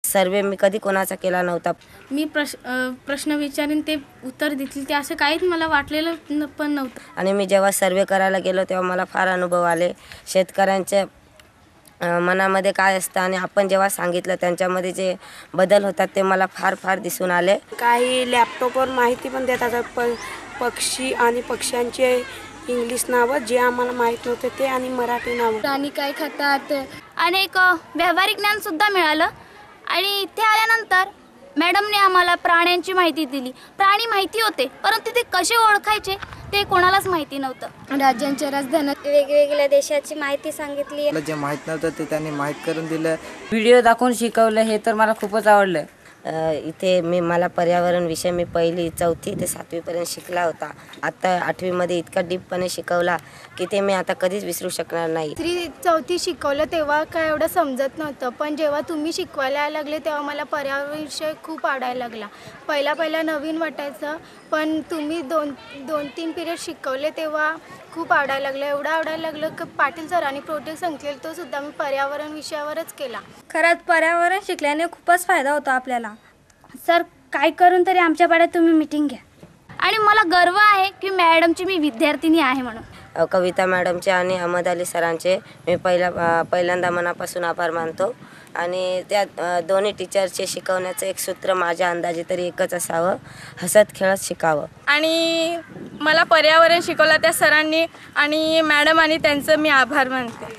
सर्वे मी कधी कोणाचा केला नव्हता। मी प्रश्न विचारून ते उत्तर देतील ते असं काहीच मला वाटलेलं पण नव्हतं। आणि मी जेव्हा सर्वे करायला गेलो तेव्हा मला फार अनुभव आले। शेतकऱ्यांच्या मनामध्ये काय असतं आणि आपण जेव्हा सांगितलं त्यांच्यामध्ये जे बदल होतात ते मला फार दिसून आले। काही लॅपटॉपवर माहिती पण देतात, पक्षी आणि पक्ष्यांचे इंग्लिश नावं जे आम्हाला माहीत नव्हते ते आणि मराठी नावं। प्राणी काय खातात, अनेक व्यावहारिक ज्ञान सुद्धा मिळालं। आणि इथे आल्यानंतर मॅडमने आम्हाला प्राण्यांची माहिती दिली। प्राणी माहिती होते परंतु ते कसे ओळखायचे ते कोणालाच माहिती नव्हतं। राज्यांच्या राजधान्यात वेगवेगळ्या देशाची माहिती सांगितली। जे माहीत नव्हतं ते त्यांनी माहीत करून दिलं। व्हिडिओ दाखवून शिकवलं हे तर मला खूपच आवडलं। इथे मला पर्यावरण विषय मी 1ली 4थी ते 7वी पर्यंत शिकला होता। आता 8वी मध्ये इतका डीपपणे शिकवला की ते मी आता कधीच विसरू शकणार नाही। 3-4थी शिकवलं तेव्हा काय एवढं समजत नव्हतं, पण जेव्हा तुम्ही शिकवायला लागले तेव्हा मला पर्यावरण विषय खूप आवडायला लागला। पहिला नवीन वाटायचं, पण तुम्ही 2-3 पिरियड शिकवले तेव्हा खूप आवडायला लागलं। एवढं आवडायला लागलं की पाटील सरांनी प्रोजेक्ट सांगितलेला तो सुद्धा मी पर्यावरण विषयावरच केला। खरंच पर्यावरण शिकल्याने खूपच फायदा होतो आपल्याला। सर काय करून तरी आमच्या पाड्यात तुम्ही मीटिंग घ्या। आणि मला गर्व आहे की मॅडमची मी विद्यार्थिनी आहे म्हणून। कविता मॅडमचे आणि अहमद अली सरांचे मी पहिल्यांदा मनापासून आभार मानतो। आणि त्या दोन्ही टीचरचे शिकवण्याचं एक सूत्र माझ्या अंदाजे तरी एकच असावं, हसत खेळत शिकावं। आणि मला पर्यावरण शिकवलं त्या सरांनी आणि मॅडम आणि त्यांचं मी आभार मानते।